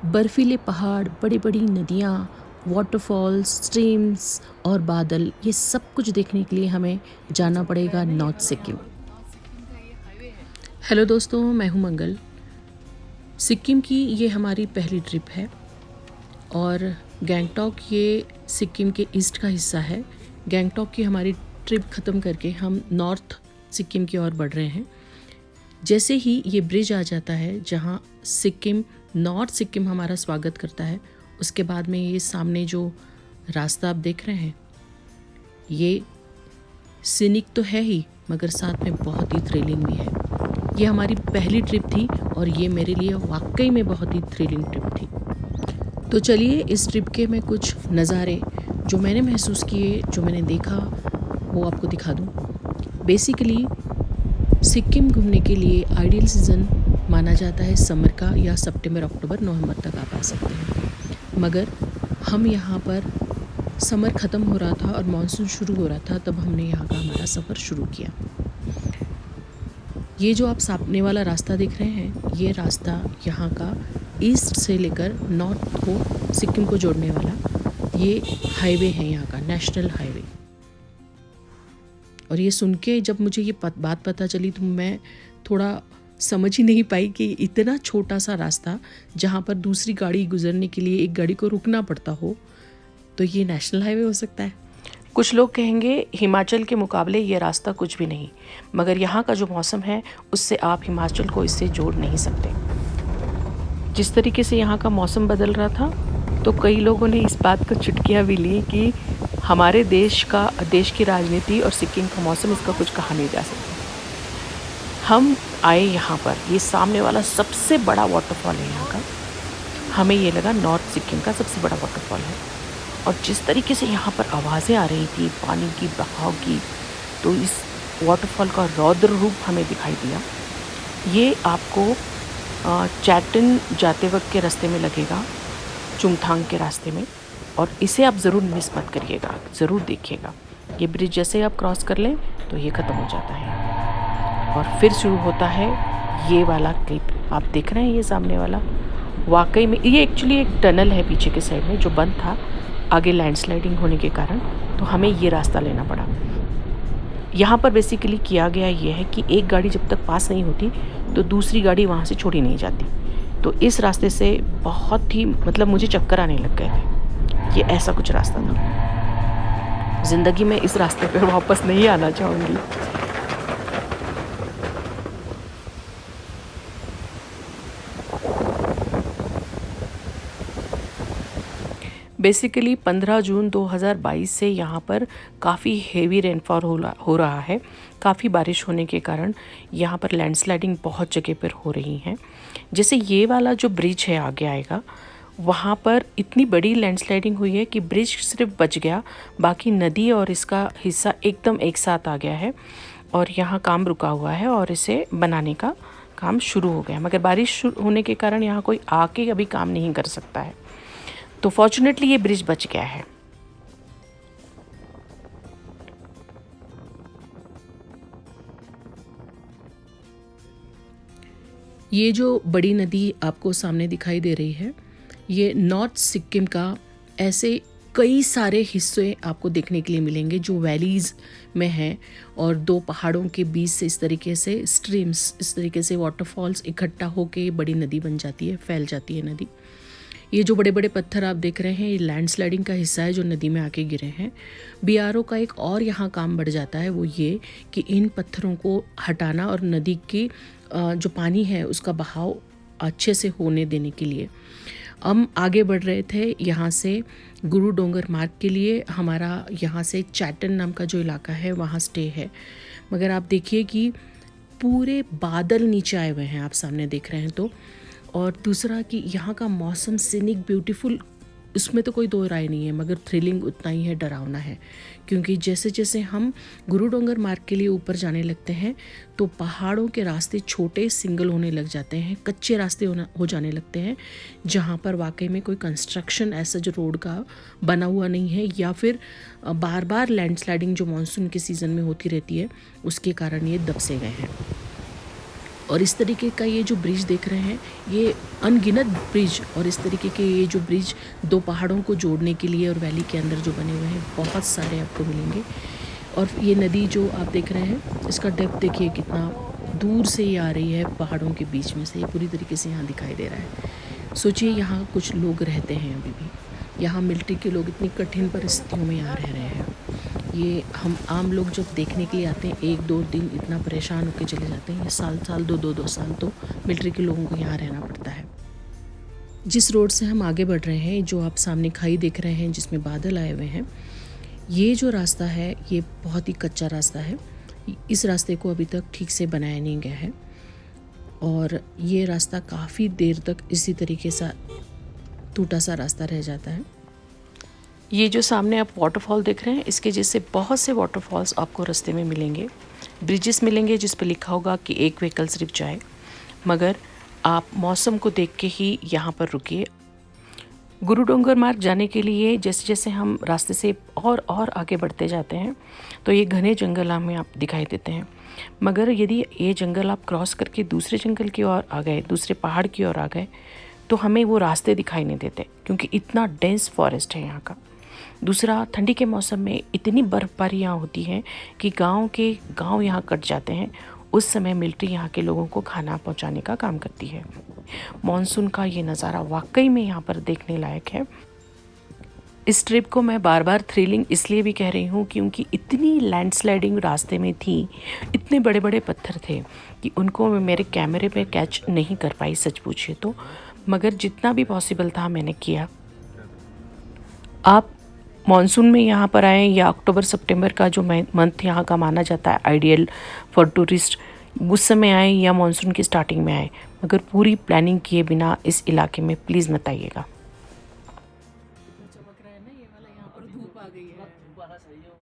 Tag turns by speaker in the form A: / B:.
A: बर्फीले पहाड़, बड़ी बड़ी नदियाँ, वाटरफॉल्स, स्ट्रीम्स और बादल, ये सब कुछ देखने के लिए हमें जाना पड़ेगा नॉर्थ सिक्किम। हेलो दोस्तों, मैं हूँ मंगल। सिक्किम की ये हमारी पहली ट्रिप है और गैंगटॉक ये सिक्किम के ईस्ट का हिस्सा है। गैंगटॉक की हमारी ट्रिप ख़त्म करके हम नॉर्थ सिक्किम की ओर बढ़ रहे हैं। जैसे ही ये ब्रिज आ जाता है जहाँ सिक्किम, नॉर्थ सिक्किम हमारा स्वागत करता है, उसके बाद में ये सामने जो रास्ता आप देख रहे हैं, ये सीनिक तो है ही मगर साथ में बहुत ही थ्रिलिंग भी है। ये हमारी पहली ट्रिप थी और ये मेरे लिए वाकई में बहुत ही थ्रिलिंग ट्रिप थी। तो चलिए इस ट्रिप के मैं कुछ नज़ारे जो मैंने महसूस किए, जो मैंने देखा, वो आपको दिखा दूँ। बेसिकली सिक्किम घूमने के लिए आइडियल सीज़न माना जाता है समर का, या सितंबर, अक्टूबर, नवंबर तक आप आ सकते हैं। मगर हम यहाँ पर समर ख़त्म हो रहा था और मानसून शुरू हो रहा था, तब हमने यहाँ का हमारा सफ़र शुरू किया। ये जो आप सामने वाला रास्ता देख रहे हैं, ये रास्ता यहाँ का ईस्ट से लेकर नॉर्थ को, सिक्किम को जोड़ने वाला ये हाईवे है, यहाँ का नेशनल हाईवे। और ये सुन के जब मुझे ये बात पता चली तो मैं थोड़ा समझ ही नहीं पाई कि इतना छोटा सा रास्ता जहाँ पर दूसरी गाड़ी गुजरने के लिए एक गाड़ी को रुकना पड़ता हो, तो ये नेशनल हाईवे हो सकता है। कुछ लोग कहेंगे हिमाचल के मुकाबले ये रास्ता कुछ भी नहीं, मगर यहाँ का जो मौसम है उससे आप हिमाचल को इससे जोड़ नहीं सकते। जिस तरीके से यहाँ का मौसम बदल रहा था, तो कई लोगों ने इस बात को चुटकियाँ भी ली कि हमारे देश की राजनीति और सिक्किम का मौसम, इसका कुछ कहा नहीं जा सकता। हम आए यहाँ पर, ये सामने वाला सबसे बड़ा वाटरफॉल है यहाँ का। हमें ये लगा नॉर्थ सिक्किम का सबसे बड़ा वाटरफॉल है। और जिस तरीके से यहाँ पर आवाज़ें आ रही थी पानी की, बहाव की, तो इस वाटरफॉल का रौद्र रूप हमें दिखाई दिया। ये आपको चैटन जाते वक्त के रास्ते में लगेगा, चुंगथांग के रास्ते में, और इसे आप ज़रूर मिस मत करिएगा, ज़रूर देखिएगा। ये ब्रिज जैसे आप क्रॉस कर लें तो ये ख़त्म हो जाता है और फिर शुरू होता है ये वाला क्लिप। आप देख रहे हैं ये सामने वाला, वाकई में ये एक्चुअली एक टनल है पीछे के साइड में जो बंद था आगे लैंडस्लाइडिंग होने के कारण, तो हमें ये रास्ता लेना पड़ा। यहाँ पर बेसिकली किया गया ये है कि एक गाड़ी जब तक पास नहीं होती तो दूसरी गाड़ी वहाँ से छोड़ी नहीं जाती। तो इस रास्ते से बहुत ही, मतलब मुझे चक्कर आने लग गए थे। ये ऐसा कुछ रास्ता था। ज़िंदगी में इस रास्ते पर वापस नहीं आना चाहूँगी। बेसिकली 15 जून 2022 से यहाँ पर काफ़ी हेवी रेनफॉल हो रहा है। काफ़ी बारिश होने के कारण यहाँ पर लैंडस्लाइडिंग बहुत जगह पर हो रही हैं। जैसे ये वाला जो ब्रिज है आगे आएगा, वहाँ पर इतनी बड़ी लैंडस्लाइडिंग हुई है कि ब्रिज सिर्फ बच गया, बाकी नदी और इसका हिस्सा एकदम एक साथ आ गया है और यहाँ काम रुका हुआ है और इसे बनाने का काम शुरू हो गया। मगर बारिश होने के कारण यहाँ कोई आके अभी काम नहीं कर सकता है, तो फॉर्चुनेटली ये ब्रिज बच गया है। ये जो बड़ी नदी आपको सामने दिखाई दे रही है, ये नॉर्थ सिक्किम का ऐसे कई सारे हिस्से आपको देखने के लिए मिलेंगे जो वैलीज़ में हैं और दो पहाड़ों के बीच से इस तरीके से स्ट्रीम्स, इस तरीके से वाटरफॉल्स इकट्ठा होके बड़ी नदी बन जाती है, फैल जाती है नदी। ये जो बड़े बड़े पत्थर आप देख रहे हैं, ये लैंडस्लाइडिंग का हिस्सा है जो नदी में आके गिरे हैं। बीआरओ का एक और यहाँ काम बढ़ जाता है, वो ये कि इन पत्थरों को हटाना और नदी की जो पानी है उसका बहाव अच्छे से होने देने के लिए। हम आगे बढ़ रहे थे यहाँ से गुरु डोंगर मार्ग के लिए। हमारा यहाँ से चैटन नाम का जो इलाका है वहाँ स्टे है, मगर आप देखिए कि पूरे बादल नीचे आए हुए हैं, आप सामने देख रहे हैं तो। और दूसरा कि यहाँ का मौसम सीनिक, ब्यूटीफुल, उसमें तो कोई दो राय नहीं है, मगर थ्रिलिंग उतना ही है, डरावना है। क्योंकि जैसे जैसे हम गुरु डोंगर मार्ग के लिए ऊपर जाने लगते हैं तो पहाड़ों के रास्ते छोटे सिंगल होने लग जाते हैं, कच्चे रास्ते हो जाने लगते हैं, जहाँ पर वाकई में कोई कंस्ट्रक्शन ऐसा जो रोड का बना हुआ नहीं है, या फिर बार बार लैंडस्लाइडिंग जो मानसून के सीज़न में होती रहती है उसके कारण ये दबसे गए हैं। और इस तरीके का ये जो ब्रिज देख रहे हैं, ये अनगिनत ब्रिज और इस तरीके के ये जो ब्रिज दो पहाड़ों को जोड़ने के लिए और वैली के अंदर जो बने हुए हैं, बहुत सारे आपको मिलेंगे। और ये नदी जो आप देख रहे हैं, इसका डेप्थ देखिए कितना दूर से ये आ रही है पहाड़ों के बीच में से, ये पूरी तरीके से यहाँ दिखाई दे रहा है। सोचिए यहाँ कुछ लोग रहते हैं अभी भी, यहाँ मिलिट्री के लोग इतनी कठिन परिस्थितियों में यहाँ रह रहे हैं। ये हम आम लोग जब देखने के लिए आते हैं, 1-2 दिन इतना परेशान होकर चले जाते हैं, ये साल 2 साल तो मिलिट्री के लोगों को यहाँ रहना पड़ता है। जिस रोड से हम आगे बढ़ रहे हैं, जो आप सामने खाई देख रहे हैं जिसमें बादल आए हुए हैं, ये जो रास्ता है ये बहुत ही कच्चा रास्ता है। इस रास्ते को अभी तक ठीक से बनाया नहीं गया है और ये रास्ता काफ़ी देर तक इसी तरीके से टूटा सा रास्ता रह जाता है। ये जो सामने आप वाटरफॉल देख रहे हैं, इसके जैसे बहुत से वाटरफॉल्स आपको रास्ते में मिलेंगे। ब्रिजेस मिलेंगे जिस पर लिखा होगा कि एक व्हीकल सिर्फ जाए, मगर आप मौसम को देख के ही यहाँ पर रुकिए। गुरु डोंगर मार्ग जाने के लिए जैसे जैसे हम रास्ते से और आगे बढ़ते जाते हैं तो ये घने जंगल हमें आप दिखाई देते हैं, मगर यदि ये जंगल आप क्रॉस करके दूसरे जंगल की ओर आ गए, दूसरे पहाड़ की ओर आ गए, तो हमें वो रास्ते दिखाई नहीं देते क्योंकि इतना डेंस फॉरेस्ट है यहाँ का। दूसरा, ठंडी के मौसम में इतनी बर्फबारी यहाँ होती है कि गांव यहाँ कट जाते हैं। उस समय मिलिट्री यहाँ के लोगों को खाना पहुँचाने का काम करती है। मॉनसून का ये नज़ारा वाकई में यहाँ पर देखने लायक है। इस ट्रिप को मैं बार बार थ्रिलिंग इसलिए भी कह रही हूँ क्योंकि इतनी लैंडस्लाइडिंग रास्ते में थी, इतने बड़े बड़े पत्थर थे कि उनको मैं मेरे कैमरे पे कैच नहीं कर पाई, सच पूछिए तो, मगर जितना भी पॉसिबल था मैंने किया। आप मॉनसून में यहाँ पर आएँ या अक्टूबर सितंबर का जो मंथ यहाँ का माना जाता है आइडियल फॉर टूरिस्ट, उस समय आएँ या मॉनसून की स्टार्टिंग में आएँ, मगर पूरी प्लानिंग किए बिना इस इलाके में प्लीज़ मत आइएगा।